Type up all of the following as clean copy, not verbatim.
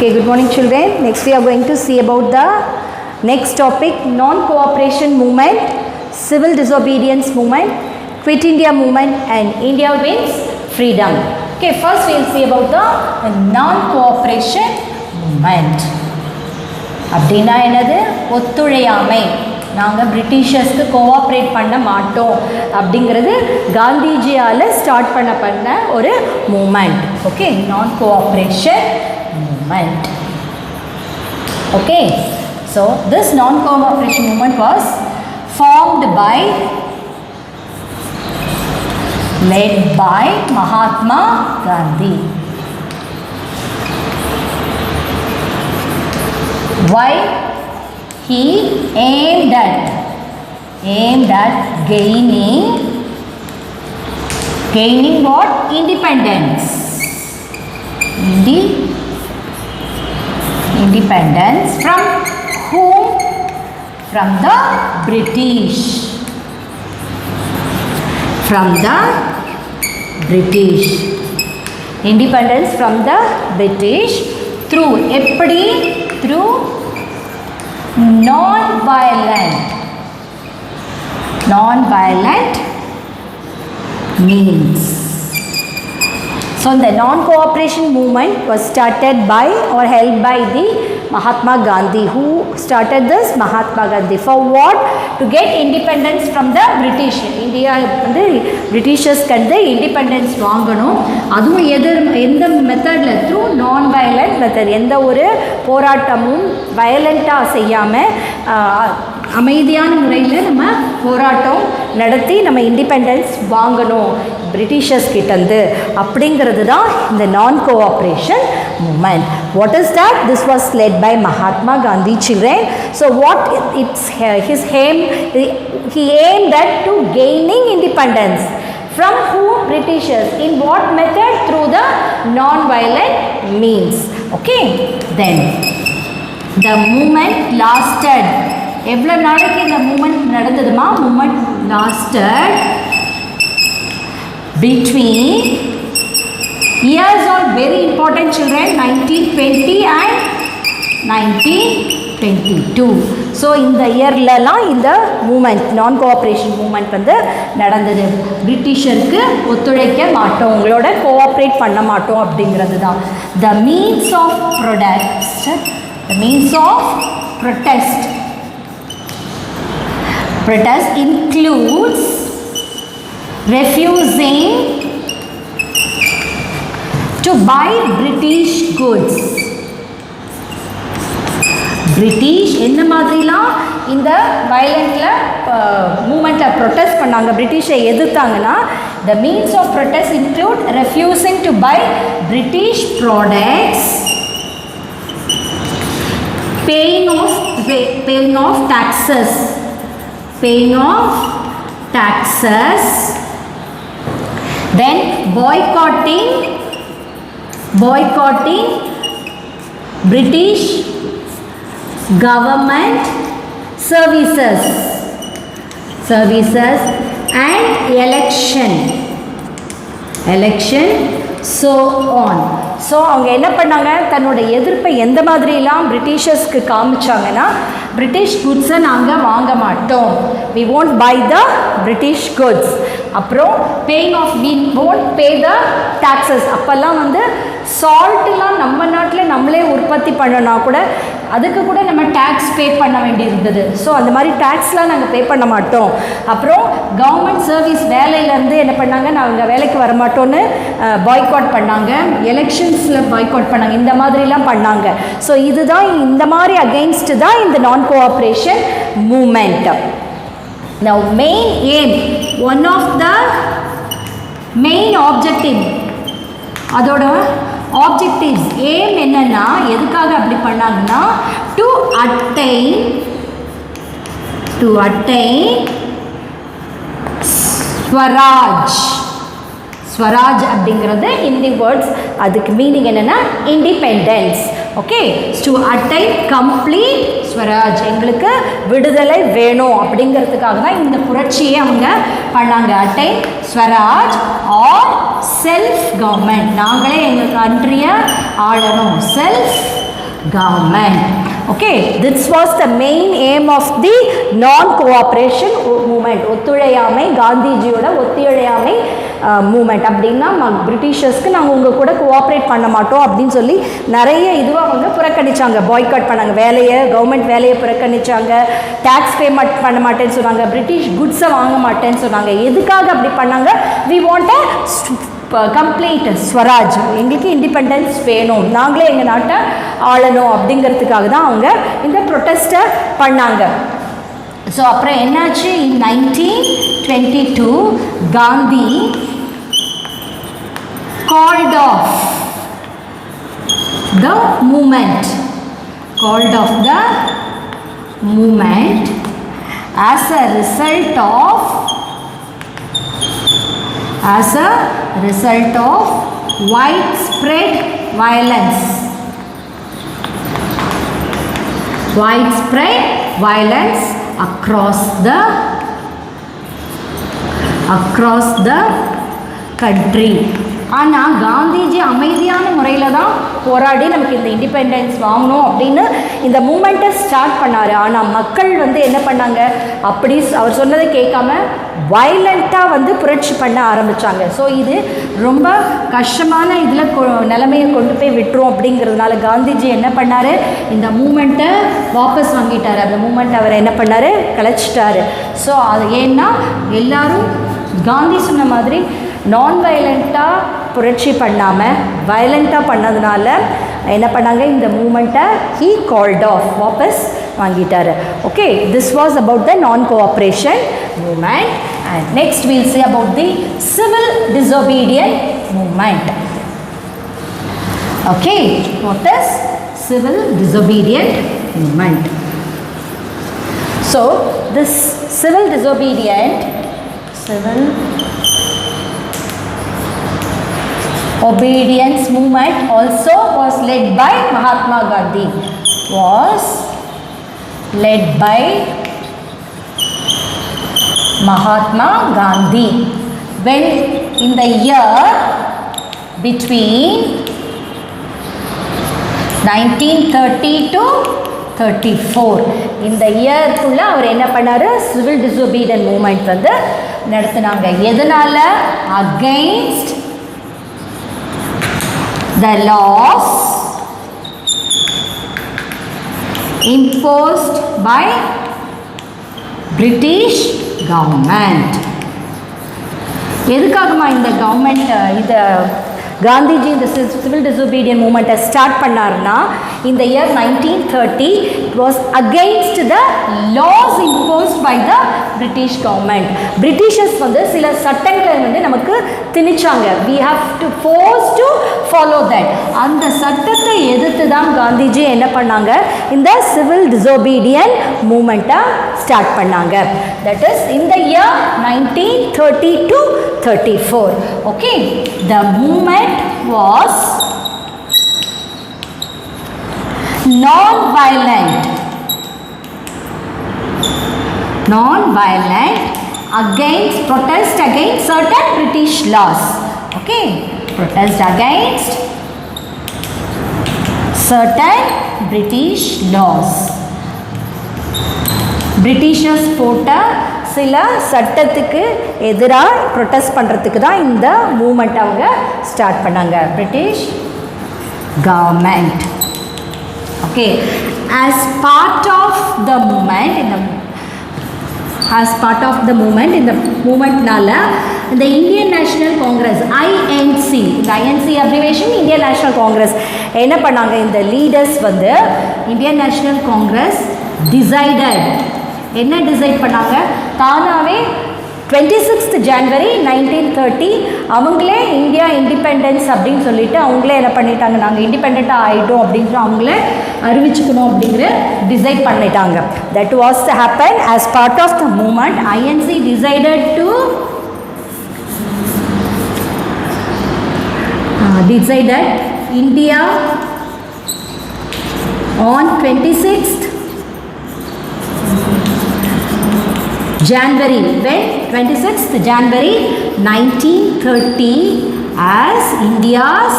Okay, good morning children. Next we are going to see about the next topic, non-cooperation movement, civil disobedience movement, quit India movement and India wins freedom. Okay, first we will see about the non-cooperation movement. அப்படின்னா என்னது? ஒத்துழையாமை. நாங்கள் பிரிட்டிஷர்ஸ்க்கு cooperate பண்ண மாட்டோம் அப்படிங்கிறது காந்திஜியால் start பண்ண ஒரு movement. Okay, non cooperation movement. Okay, so this non-cooperation movement was led by Mahatma Gandhi. Why? He aimed at gaining what? Independence. Independence from whom? From the British. Independence from the British through eppadi? Through non-violent means. So the non-cooperation movement was started by or held by the Mahatma Gandhi. Who started this? Mahatma Gandhi. For what? To get independence from the British. India வந்து பிரிட்டிஷர்ஸ்க்கு வந்து independence வாங்கணும். அதுவும் எந்த மெத்தடில்? Through நான் violent method. எந்த ஒரு போராட்டமும் வயலண்ட்டாக செய்யாமல் அமைதியான முறையில் நம்ம போராட்டம் நடத்தி நம்ம இண்டிபெண்டன்ஸ் வாங்கணும் பிரிட்டிஷர்ஸ் கிட்டேருந்து அப்படிங்கிறது தான் இந்த non cooperation movement. What is that? This was led by Mahatma Gandhi children. So what it's his he aimed at to gaining independence from who? Britishers. In what method? Through the non-violent means. Okay, then the movement lasted. எவ்வளோ நாளைக்கு இந்த movement நடந்ததுமா? Movement lasted between years are very important children, 1920 and 1922. So இந்த இயர்லலாம் இந்த moment நான் cooperation moment வந்து நடந்தது. பிரிட்டிஷருக்கு ஒத்துழைக்க மாட்டோம், உங்களோட கோஆப்ரேட் பண்ண மாட்டோம் அப்படிங்கிறது தான். The means of protest includes refusing to buy British goods. British எந்த மாதிரிலாம் இந்த வயலண்டில் மூமெண்ட்டில் ப்ரொட்டஸ்ட் பண்ணாங்க, பிரிட்டிஷை எதிர்த்தாங்கன்னா, the means of protest include refusing to buy British products, paying off taxes, then boycotting British government services and election, so on. So அவங்க என்ன பண்ணாங்க? தன்னோட எதிர்ப்பை எந்த மாதிரிலாம் பிரிட்டிஷர்ஸ்க்கு காமிச்சாங்கன்னா, பிரிட்டிஷ் குட்ஸை நாங்கள் வாங்க மாட்டோம், we won't buy the British goods. அப்புறம் paying off we won't pay the taxes. அப்போல்லாம் வந்து சால்ட்லாம் நம்ம நாட்டில் நம்மளே உற்பத்தி பண்ணனா கூட அதுக்கு கூட நம்ம டேக்ஸ் பே பண்ண வேண்டியிருந்தது. ஸோ அந்த மாதிரி டேக்ஸ்லாம் நாங்கள் பே பண்ண மாட்டோம். அப்புறம் கவர்மெண்ட் சர்வீஸ் வேலையிலேருந்து என்ன பண்ணாங்க? நாங்கள் வேலைக்கு வரமாட்டோன்னு பாய்காட் பண்ணாங்க, எலெக்ஷன்ஸில் பாய்காட் பண்ணாங்க, இந்த மாதிரிலாம் பண்ணாங்க. ஸோ இதுதான் இந்த மாதிரி அகெயின்ஸ்ட் தான் இந்த non cooperation movement. Now main aim, one of the main objective, அதோட ஆப்ஜெக்டிவ்ஸ் ஏம் என்னன்னா, எதுக்காக அப்படி பண்ணாங்கன்னா, டு அட்டைன் ஸ்வராஜ் அப்படிங்கிறது ஹிந்தி வேர்ட்ஸ், அதுக்கு மீனிங் என்னென்னா independence. Okay, to attain complete Swaraj, எங்களுக்கு விடுதலை வேணும் அப்படிங்கிறதுக்காக தான் இந்த புரட்சியை அவங்க பண்ணாங்க. Attain Swaraj or self government, நாங்களே எங்கள் கண்ட்ரியை ஆளணும், self government. Okay, this was the main aim of the non-cooperation movement. ஒத்துழையாமை, காந்திஜியோட ஒத்துழையாமை மூமெண்ட். அப்படின்னா பிரிட்டிஷர்ஸ்க்கு நாங்கள் உங்கள் கூட கோஆப்ரேட் பண்ண மாட்டோம் அப்படின்னு சொல்லி நிறைய இதுவாக அவங்க புறக்கணிச்சாங்க, பாய்காட் பண்ணாங்க, கவர்மெண்ட் வேலையை புறக்கணிச்சாங்க, டேக்ஸ் பேமெண்ட் பண்ண மாட்டேன்னு சொன்னாங்க, பிரிட்டிஷ் குட்ஸை வாங்க மாட்டேன்னு சொன்னாங்க. எதுக்காக அப்படி பண்ணாங்க? வி வாண்ட் கம்ப்ளீட் ஸ்வராஜ், எங்களுக்கு இண்டிபெண்டன்ஸ் வேணும், நாங்களே எங்கள் நாட்டை ஆளணும் அப்படிங்கிறதுக்காக தான் அவங்க இந்த ப்ரொட்டஸ்ட்டை பண்ணாங்க. ஸோ அப்புறம் என்னாச்சு? இன் 1922 Gandhi called off the movement, as a result of widespread violence across the country. ஆனால் காந்திஜி அமைதியான முறையில் தான் போராடி நமக்கு இந்த இண்டிபெண்டன்ஸ் வாங்கணும் அப்படின்னு இந்த மூமெண்ட்டை ஸ்டார்ட் பண்ணார். ஆனால் மக்கள் என்ன பண்ணாங்க? அப்படி அவர் சொன்னதை கேட்காம வயலண்ட்டாக புரட்சி பண்ண ஆரம்பித்தாங்க. ஸோ இது ரொம்ப கஷ்டமான இதில் நிலைமையை கொண்டு போய் விட்டுரும். அப்படிங்கிறதுனால காந்திஜி என்ன பண்ணார்? இந்த மூமெண்ட்டை வாபஸ் வாங்கிட்டார். அந்த மூமெண்ட் அவர் என்ன பண்ணார்? கலைச்சிட்டார். ஸோ அது ஏன்னா எல்லாரும் காந்தி சொன்ன மாதிரி நான் வயலண்ட்டாக புரட்சி பண்ணாமல் வயலண்ட்டாக பண்ணதுனால என்ன பண்ணாங்க? இந்த மூமெண்ட்டை ஹீ கால்ட் ஆஃப், வாபஸ் வாங்கிட்டார். Okay, this was about the non cooperation movement. And next we'll see about the civil disobedient movement. Okay, what is civil disobedient movement? So this civil obedience movement also was led by Mahatma Gandhi. When in the year between 1930 to 34 இந்த இயர்க்குள்ள அவர் என்ன பண்ணாரு? Civil disobedient moment நடத்தினாங்க. எதனால? Against the laws imposed by British government. எதுக்காகமா இந்த government இந்த காந்திஜி இந்த civil disobedient மூமெண்ட்டை start பண்ணார்னா, இந்த year 1930 it was against the laws imposed by the British government. Britishers சில சட்டங்களை நமக்கு திணிச்சாங்க. we have to force to follow that. அந்த சட்டத்தை எதிர்த்து தான் காந்திஜி என்ன பண்ணாங்க? இந்த சிவில் டிசோபீடியன்ட் மூமெண்ட்டை ஸ்டார்ட் பண்ணாங்க. that is in the year 1930 to 34. okay, the movement was non-violent protest against certain British laws. Okay, protest against certain British laws. Britishers போட்ட சில சட்டத்துக்கு எதிராக ப்ரொட்டஸ்ட் பண்ணுறதுக்கு தான் இந்த மூமெண்ட் அவங்க ஸ்டார்ட் பண்ணாங்க, British government. Okay, as part of the movement இந்த மூமெண்ட்னால இந்த இந்தியன் நேஷனல் காங்கிரஸ் ஐஎன்சி, இந்த INC abbreviation Indian national Congress என்ன பண்ணாங்க? இந்த லீடர்ஸ் இந்தியன் நேஷனல் காங்கிரஸ் என்ன டிசைட் பண்ணாங்க? தானாகவே 26th January 1930 அவங்களே இந்தியா இண்டிபெண்டன்ஸ் அப்படின்னு சொல்லிட்டு அவங்களே என்ன பண்ணிட்டாங்க? நாங்கள் இண்டிபெண்ட்டாக ஆகிட்டோம் அப்படின்னு அவங்களே அறிவிச்சுக்கணும் அப்படிங்கிற டிசைட் பண்ணிட்டாங்க. That was happen as part of the movement. INC decided to India on 26th January, when 26th January 1930 as India's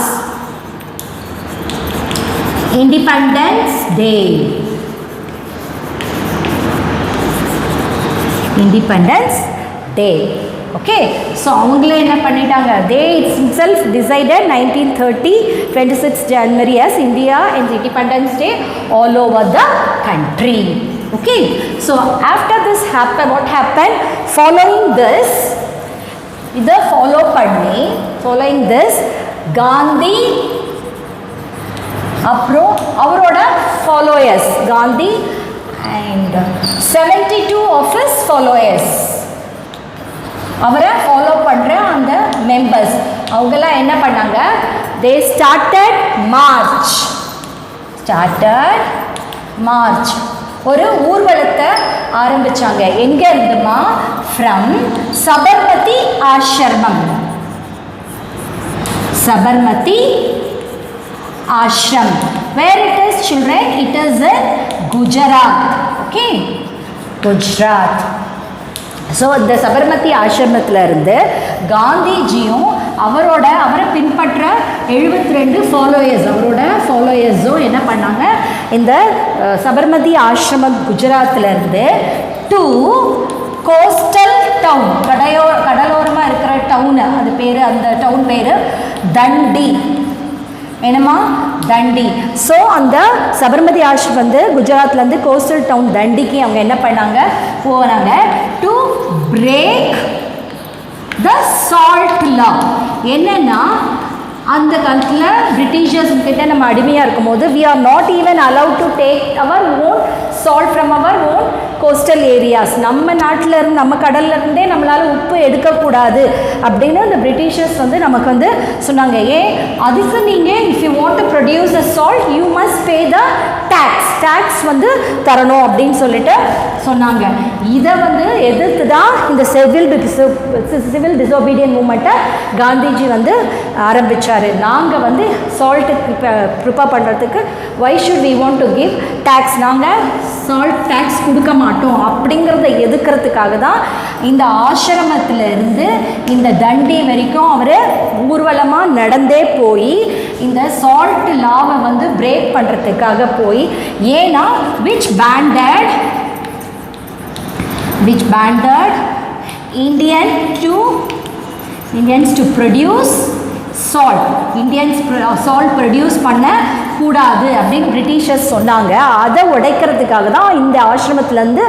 Independence Day. Independence Day. Okay, so அவங்களே என்ன பண்ணிட்டாங்க, they itself decided 1930 26 January as India and Independence Day all over the country. Okay, so after this happened, what happened, following this, இதை follow பண்ணி following this Gandhi அப்புறம் அவரோட followers, Gandhi and 72 of his followers, அவரை follow பண்ணுற அந்த members அவங்கெல்லாம் என்ன பண்ணாங்க, they started march ஒரு ஊர்வலத்தை ஆரம்பிச்சாங்க. எங்கே இருந்துமா, ஃப்ரம் சபர்மதி ஆசிரமம். Sabarmati ashram. Where it is, children? It is in Gujarat. Okay, Gujarat. So இந்த சபர்மதி ஆசிரமத்தில் இருந்து காந்திஜியும் அவரை பின்பற்ற 72 ஃபாலோயர்ஸ், அவரோட ஃபாலோயர்ஸும் என்ன பண்ணாங்க, இந்த சபர்மதி ஆசிரமம் குஜராத்திலேருந்து டு கோஸ்டல் டவுன், கடலோரமாக இருக்கிற டவுனு, அது பேர், அந்த டவுன் பேர் தண்டி. என்னம்மா, தண்டி. ஸோ அந்த சபர்மதி ஆசிரம் வந்து குஜராத்லேருந்து கோஸ்டல் டவுன் தண்டிக்கு அவங்க என்ன பண்ணாங்க, போனாங்க டு பிரேக் த சால்ட் லா. என்னென்னா அந்த காலத்தில் பிரிட்டிஷர்ஸ் கிட்ட நம்ம அடிமையாக இருக்கும் போது we are not even allowed to take our own salt from our own coastal areas. நம்ம நாட்டில் இருந்து, நம்ம கடல்ல இருந்தே நம்மளால் உப்பு எடுக்கக்கூடாது அப்படின்னு இந்த பிரிட்டிஷர்ஸ் வந்து நமக்கு வந்து சொன்னாங்க. அதுக்கு நீங்கள் if you want to produce the salt you must pay the tax வந்து தரணும் அப்படின்னு சொல்லிட்டு சொன்னாங்க. இதை வந்து எதிர்த்து தான் இந்த சிவில் டிசோபீடியன்ட் மூமெண்ட்டை காந்திஜி வந்து ஆரம்பித்தார். நாங்கள் வந்து சால்ட்டு ப்ரிப்பேர் பண்ணுறதுக்கு why should we want to give tax, நாங்கள் சால்ட் டேக்ஸ் கொடுக்க மாட்டோம் அப்படிங்கிறத எதுக்கிறதுக்காக தான் இந்த ஆசிரமத்தில் இருந்து இந்த தண்டி வரைக்கும் அவர் ஊர்வலமாக நடந்தே போய் இந்த சால்ட் லாவை வந்து பிரேக் பண்ணுறதுக்காக போய், ஏன்னா which banded Indians to produce salt. Indians salt produce பண்ண கூடாது அப்படின்னு பிரிட்டிஷர்ஸ் சொன்னாங்க. அதை உடைக்கிறதுக்காக தான் இந்த ஆசிரமத்துலேருந்து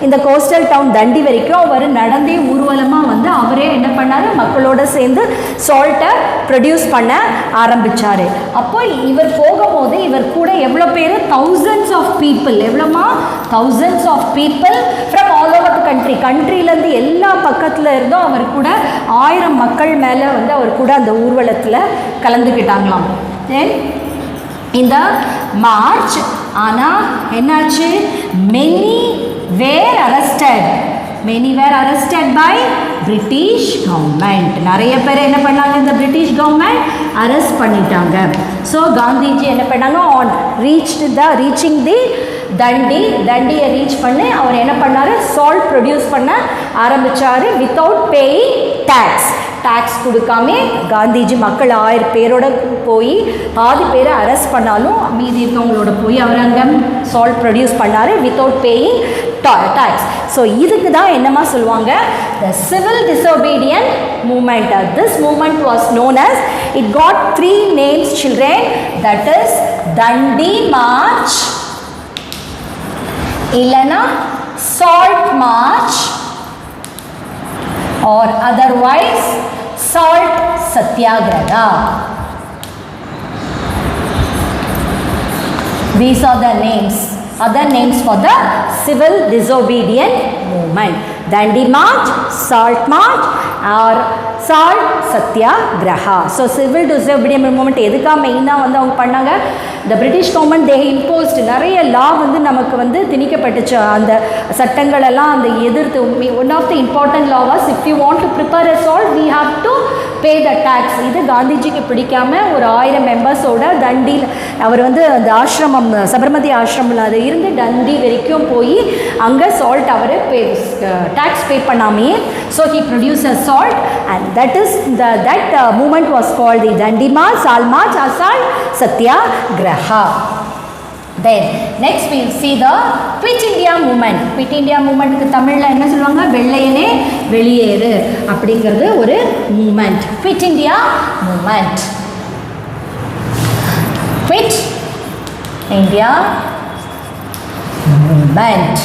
இந்த கோஸ்டல் டவுன் தண்டி வரைக்கும் அவர் நடந்தே ஊர்வலமாக வந்து அவரே என்ன பண்ணார், மக்களோடு சேர்ந்து சால்ட்டை ப்ரொடியூஸ் பண்ண ஆரம்பித்தார். அப்போ இவர் போகும்போது இவர் கூட எவ்வளோ பேர், thousands of people, எவ்வளோமா, thousands of people from all over the country, கண்ட்ரிலேருந்து எல்லா பக்கத்தில் இருந்தும் அவர் கூட 1000 மக்கள் மேலே வந்து அவர் கூட அந்த ஊர்வலத்தில் கலந்துக்கிட்டாங்களாம். தென் இந்த மார்ச் ஆனால் என்னாச்சு, many were arrested by British government. நிறைய பேர் என்ன பண்ணாங்க, இந்த பிரிட்டிஷ் கவர்மெண்ட் அரெஸ்ட் பண்ணிட்டாங்க. ஸோ காந்திஜி என்ன பண்ணாங்க, ஆன் ரீச்சிங் தி தண்டியை ரீச் பண்ணி அவர் என்ன பண்ணார், சால்ட் ப்ரொடியூஸ் பண்ண ஆரம்பித்தார் வித்தவுட் பேயிங் டேக்ஸ் கொடுக்காம. காந்திஜி மக்கள் 1000 பேரோட போய் பாதி பேரை அரெஸ்ட் பண்ணாலும் மீதி இருக்கவங்களோட போய் அவர் அங்கே சால்ட் ப்ரொடியூஸ் பண்ணார் வித்தவுட் பேயிங் டேக்ஸ். ஸோ இதுக்கு தான் என்னமா சொல்லுவாங்க, the civil disobedient movement. This movement was known as, it got 3 names children, that is Dandi march, இல்லைனா salt march, or otherwise salt satyagraha. These are the names, other names for the civil disobedient movement. Dandi March, Salt March or Salt Satyagraha. So civil disobedient movement எதுக்காக மெயினாக வந்து அவங்க பண்ணாங்க, the British government they imposed நிறைய law வந்து நமக்கு வந்து திணிக்கப்பட்டுச்சு. அந்த சட்டங்களெல்லாம் அந்த எதிர்த்து, one of the important law was if you want to prepare a salt we have to pay the tax. இது காந்திஜிக்கு பிடிக்காம ஒரு 1000 மெம்பர்ஸோட தண்டியில் அவர் வந்து அந்த ஆசிரமம், சபர்மதி ஆசிரமில் அது இருந்து தண்டி வரைக்கும் போய் அங்கே சால்ட் அவர் டேக்ஸ் பே பண்ணாமே. So he produce a salt and that is that movement was called the Dandi March, Salt March or Salt Satyagraha. Then next we will see the Quit India movement. Quit India movement க்கு தமிழ்ல என்ன சொல்வாங்க? வெள்ளையனே வெளியேறு அப்படிங்கிறது ஒரு movement. Quit India movement. Quit India movement.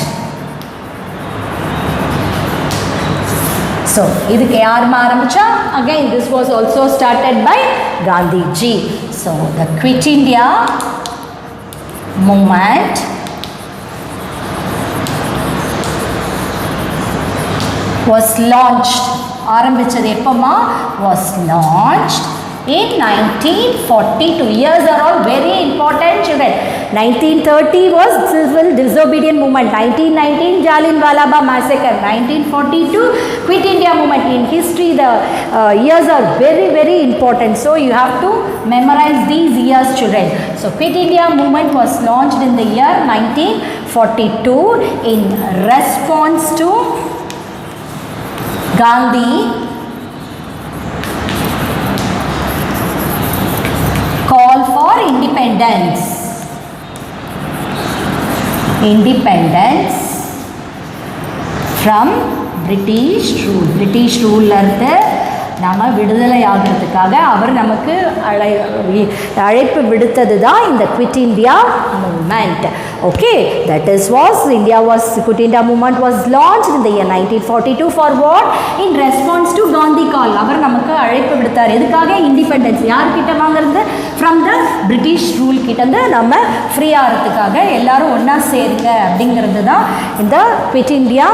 So இதுக்கு யாருமா ஆரம்பிச்சா? Again this was also started by Gandhi ji. So the Quit India movement was launched. ஆரம்பிச்சது எப்பமா? Was launched in 1942. Years are all very important, children. 1930 was civil disobedient movement. 1919 Jallianwala Bagh massacre. 1942 Quit India movement. In history the years are very very important, so you have to memorize these years, children. So Quit India movement was launched in the year 1942 in response to Gandhi call for independence from British rule. British rule இருந்து நாம விடுதலை ஆகிறதுக்காக அவர் நமக்கு அழைப்பு விடுத்தது தான் இந்த Quit India movement. Okay, that is Quit India movement was launched in the year 1942 for what? In response to Gandhi call. அவர் நமக்கு அழைப்பு விடுத்தார். எதுக்காக? இண்டிபெண்டன்ஸ். யார்கிட்ட வாங்குறது? From the British rule கிட்ட இருந்து நம்ம ஃப்ரீ ஆகிறதுக்காக எல்லாரும் ஒன்றா சேருங்க அப்படிங்கிறது தான் இந்த Quit India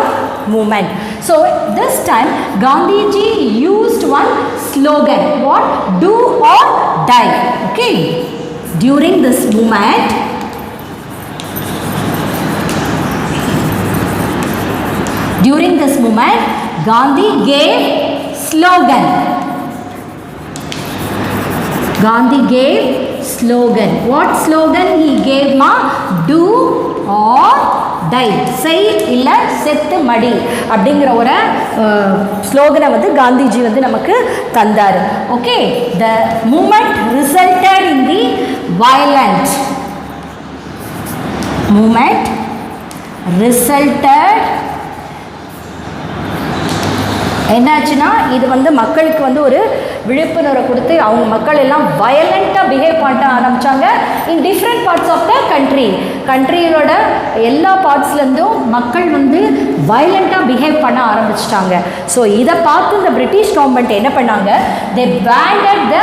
movement. So this time Gandhiji used one slogan. What? Do or die. Okay, during this movement Gandhi gave slogan. What slogan he gave ma? Do or die. செய் இல்ல செத்து மடி அப்படிங்கிற ஒரு ஸ்லோகனை வந்து காந்திஜி வந்து நமக்கு தந்தார். Okay, the movement resulted in the violent என்னாச்சுன்னா இது வந்து மக்களுக்கு வந்து ஒரு விழிப்புணர்வை கொடுத்து அவங்க மக்கள் எல்லாம் வயலண்ட்டாக பிஹேவ் பண்ண ஆரம்பித்தாங்க in different parts of the கண்ட்ரியோட எல்லா பார்ட்ஸ்லேருந்தும் மக்கள் வந்து வயலண்ட்டாக பிஹேவ் பண்ண ஆரம்பிச்சிட்டாங்க. ஸோ இதை பார்த்து இந்த பிரிட்டிஷ் கவர்மெண்ட் என்ன பண்ணாங்க? They banned the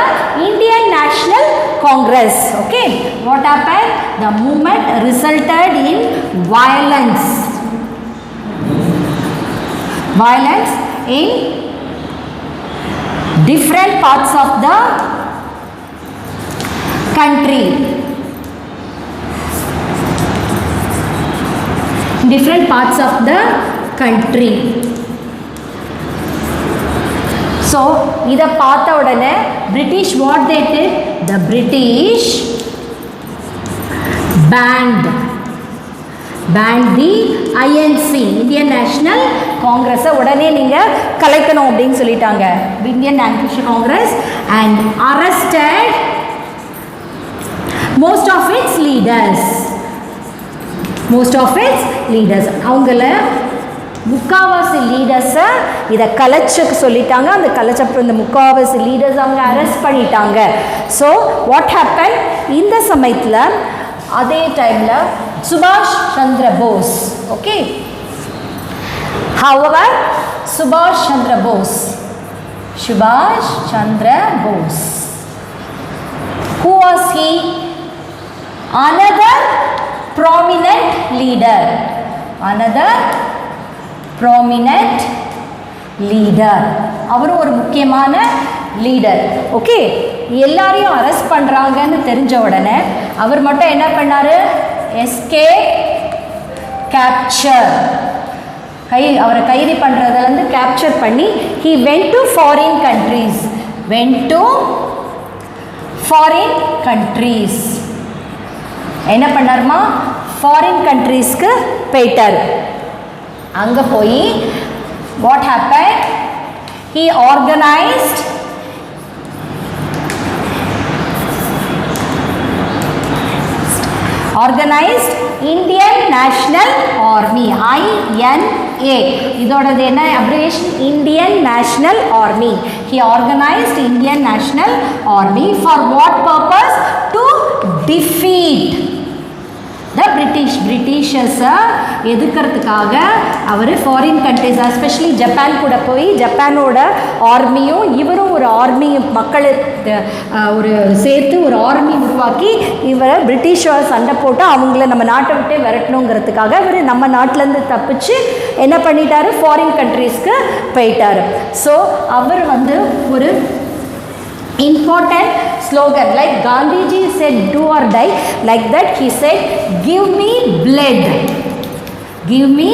Indian national Congress. Okay, what happen? The movement resulted in violence in different parts of the country. So இதை பார்த்த உடனே British what they did? The British banned the INC, Indian National Congress. உடனே நீங்கள் கலைக்கணும் அப்படின்னு சொல்லிட்டாங்க Indian National Congress, and arrested most of its leaders. அவங்கள முக்காவாசி லீடர்ஸை இதை கலைச்சுக்கு சொல்லிட்டாங்க. அந்த கலைச்சப்பறம் இந்த முக்காவாசி லீடர்ஸ் அவங்க அரெஸ்ட் பண்ணிட்டாங்க. So what happen? இந்த சமயத்தில் அதே டைமில் சுபாஷ் Chandra Bose. Okay, however Subhash Chandra Bose, who was he? Another prominent leader. அவரும் ஒரு முக்கியமான லீடர். ஓகே, எல்லாரையும் அரெஸ்ட் பண்ணுறாங்கன்னு தெரிஞ்ச உடனே அவர் மட்டும் என்ன பண்ணார்? கேப்சர், அவரை கைது பண்ணுறதுலேருந்து கேப்சர் பண்ணி he went to foreign countries. என்ன பண்ணாருமா? ஃபாரின் கண்ட்ரீஸ்க்கு போயிட்டார். அங்கே போய் what happen? he organized Indian National Army, INA. இதோடது என்ன abbreviation? Indian National Army. He organized Indian National Army for what purpose? To defeat the Britishers. எதிர்க்கிறதுக்காக அவர் foreign countries especially Japan கூட போய் ஜப்பானோட ஆர்மியும் இவரும் ஒரு ஆர்மி மக்களை ஒரு சேர்த்து ஒரு ஆர்மி உருவாக்கி இவரை பிரிட்டிஷோட சண்டை போட்டு அவங்கள நம்ம நாட்டை விட்டே விரட்டணுங்கிறதுக்காக இவர் நம்ம நாட்டிலேருந்து தப்பிச்சு என்ன பண்ணிட்டாரு, ஃபாரின் கண்ட்ரீஸ்க்கு போயிட்டார். ஸோ அவர் வந்து ஒரு important slogan like Gandhiji said do or die, like that he said give me blood, give me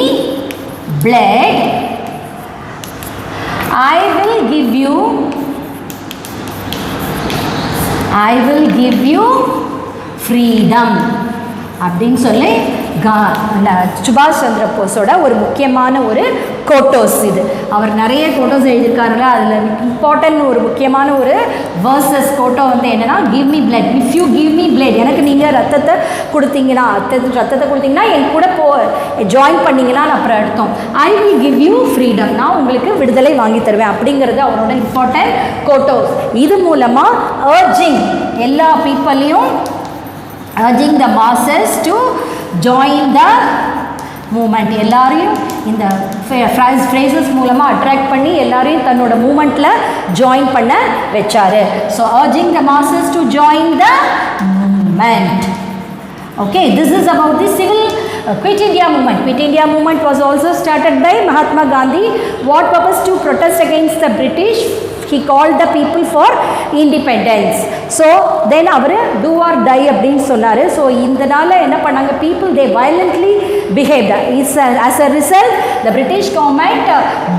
blood, I will give you freedom அப்படின்னு சொல்லி சுபாஷ் சந்திர போஸோட ஒரு முக்கியமான ஒரு கோட்டோஸ். இது அவர் நிறைய கோட்டோஸ் எழுதியிருக்காருல, அதில் இம்பார்ட்டன்ட் ஒரு முக்கியமான ஒரு வேர்சஸ் கோட்டோ வந்து என்னென்னா give me blood, if you give me blood, எனக்கு நீங்கள் ரத்தத்தை கொடுத்தீங்கன்னா என் கூட ஜாயின் பண்ணிங்களான்னு அப்புறம் அர்த்தம். I will give you freedom, நான் உங்களுக்கு விடுதலை வாங்கி தருவேன் அப்படிங்கிறது அவரோட இம்பார்ட்டன்ட் கோட்டோஸ். இது மூலமாக அர்ஜிங் எல்லா பீப்புளையும் urging the masses to join the movement, எல்லாரையும் இந்த ஃப்ரேசஸ் மூலமாக அட்ராக்ட் பண்ணி எல்லாரையும் தன்னோட மூமெண்ட்டில் ஜாயின் பண்ண வச்சாரு. So urging the masses to join the movement. Okay, this is about the civil Quit India movement. Quit India movement was also started by Mahatma Gandhi. What purpose? To protest against the British. He called the people for independence. So then அவர் do or die அப்படின்னு சொன்னார். So இதனால் என்ன பண்ணாங்க, people they violently behaved. As a result, the British government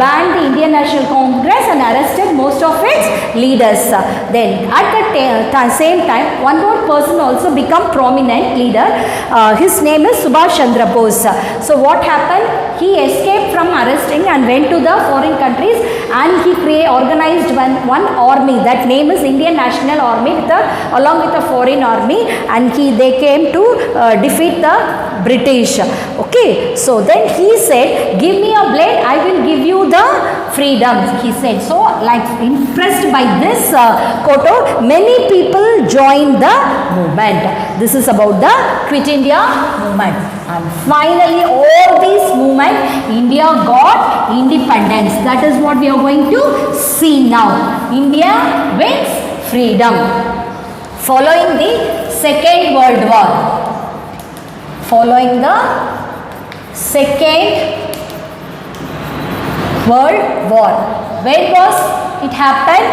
banned the Indian National Congress and arrested most of its leaders. Then at the same time, one more person also become prominent leader. His name is Subhash Chandra Bose. So what happened? He escaped from arresting and went to the foreign countries and he organized one army. That name is Indian National Army along with the foreign army, and they came to defeat the British. Okay, so then he said, give me a blade, I will give you the freedom, he said. So like impressed by this quote, many people joined the movement. This is about the Quit India movement. And finally all these movement, India got independence. That is what we are going to see now. India wins freedom following the Second World War. Following the Second World War. When was it happened?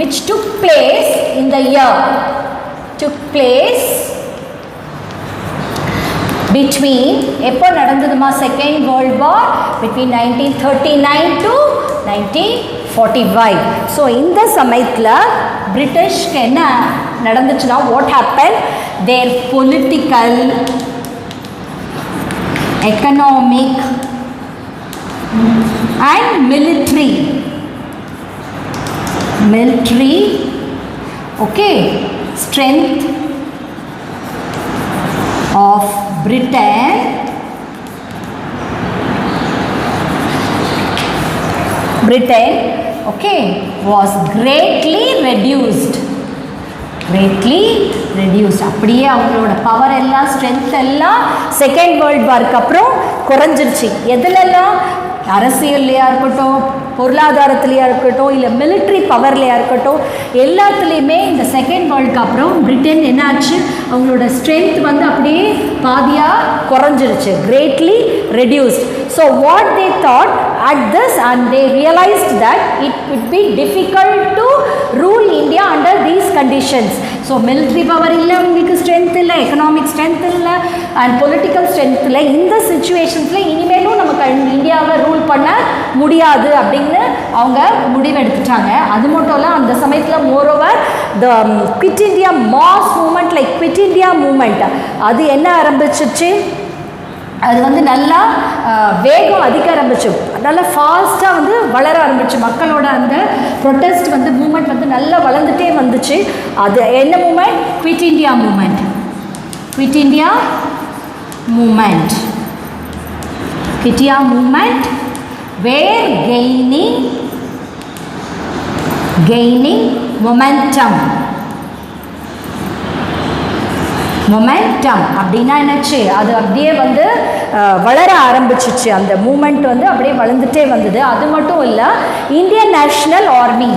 Which took place in the year? Took place between எப்போ நடந்ததுமா second world war? between 1939 to 1945. So இந்த சமயத்தில் பிரிட்டிஷ்க்கு என்ன நடந்துச்சுன்னா, what happened? Their political, economic and military okay strength of Britain okay was greatly reduced. அப்படியே அவங்களோட power எல்லாம் strength எல்லாம் செகண்ட் வேர்ல்ட் வார்க்கு அப்புறம் குறைஞ்சிருச்சு. எதுலெல்லாம்? அரசியல்லையாக இருக்கட்டும், பொருளாதாரத்துலையாக இருக்கட்டும், இல்லை மிலிட்ரி பவர்லையாக இருக்கட்டும், எல்லாத்துலேயுமே இந்த செகண்ட் வேர்ல்டுக்கு அப்புறம் பிரிட்டன் என்னாச்சு, அவங்களோட ஸ்ட்ரென்த் வந்து அப்படியே பாதியாக குறைஞ்சிருச்சு, greatly reduced. So what they thought at this, and they realized that it would be difficult to rule India under these conditions. So military power இல்லை, அவங்களுக்கு ஸ்ட்ரென்த் இல்லை, எக்கனாமிக் ஸ்ட்ரென்த் இல்லை, அண்ட் பொலிட்டிக்கல் ஸ்ட்ரென்த் இல்லை. இந்த சிச்சுவேஷன்ஸில் இனிமேலும் நமக்கு இந்தியாவை rule பண்ண முடியாது அப்படின்னு அவங்க முடிவெடுத்துட்டாங்க. அது மட்டும் இல்லை, அந்த சமயத்தில் moreover the quit India mass movement, like quit India movement, அது என்ன ஆரம்பிச்சிச்சு, அது வந்து நல்லா வேகம் அதிக ஆரம்பிச்சு, நல்லா ஃபாஸ்ட்டாக வந்து வளர ஆரம்பிச்சு. மக்களோட அந்த ப்ரொட்டஸ்ட் வந்து மூமெண்ட் வந்து நல்லா வளர்ந்துட்டே வந்துச்சு. அது என்ன movement? Quit India movement. Quit India movement. Quit India movement were gaining momentum. Momentum அப்படின்னா என்னாச்சு, அது அப்படியே வந்து வளர ஆரம்பிச்சிச்சு. அந்த மூமெண்ட் வந்து அப்படியே வளர்ந்துட்டே வந்தது. அது மட்டும் இல்லை, Indian national army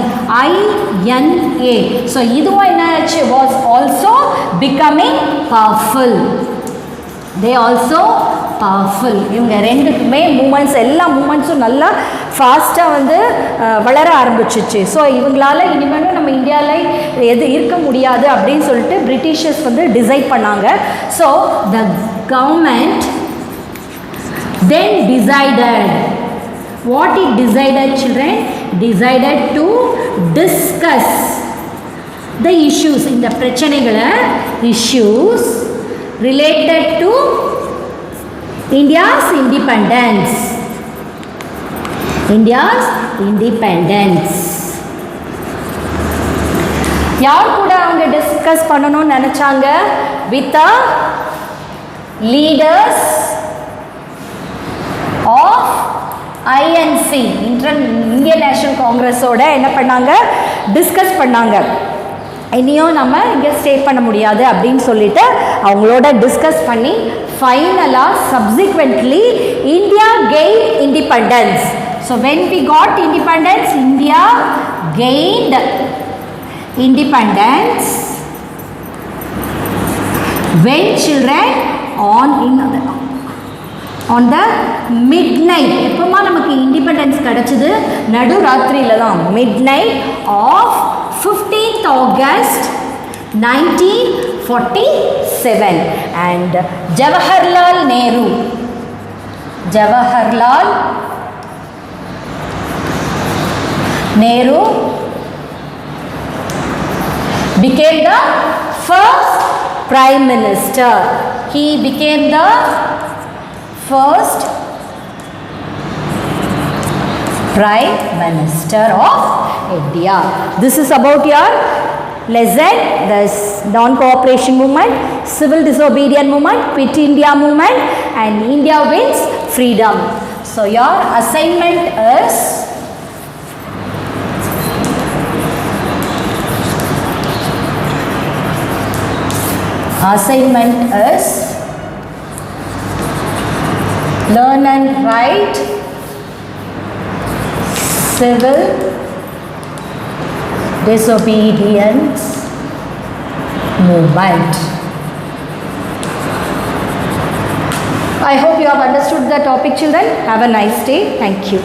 INA, so இதுவும் என்னாச்சு, was also becoming powerful. They also powerful. இவங்க ரெண்டுக்குமே மூமெண்ட்ஸ், எல்லா மூமெண்ட்ஸும் நல்லா ஃபாஸ்ட்டாக வந்து வளர ஆரம்பிச்சிச்சு. ஸோ இவங்களால இனிமேலும் நம்ம இந்தியாவில் எது இருக்க முடியாது அப்படின்னு சொல்லிட்டு பிரிட்டிஷர்ஸ் வந்து டிசைட் பண்ணாங்க. So the government then decided, what it decided children, decided to discuss the issues, இந்த பிரச்சனைகளை issues related to India's independence. India's independence. யார் கூட அவங்க டிஸ்கஸ் பண்ணணும்னு நினைச்சாங்க? with the leaders of INC, Indian national காங்கிரஸோட என்ன பண்ணாங்க, டிஸ்கஸ் பண்ணாங்க. இனியும் நம்ம இங்கே ஸ்டே பண்ண முடியாது அப்படின்னு சொல்லிட்டு அவங்களோட டிஸ்கஸ் பண்ணி ஃபைனலாக subsequently India gain independence. So when we got independence, India gained independence when children on the midnight. எப்போமா நமக்கு இண்டிபெண்டன்ஸ் கிடச்சிது? நடுராத்திரியில் தான், midnight of 15th August 1947. and Jawaharlal Nehru became the first Prime Minister. He became the first Prime Minister of India. This is about your lesson, this non-cooperation movement, civil disobedience movement, Quit India movement, and India wins freedom. So your assignment is learn and write civil disobedience movement. I hope you have understood the topic, children. Have a nice day. Thank you.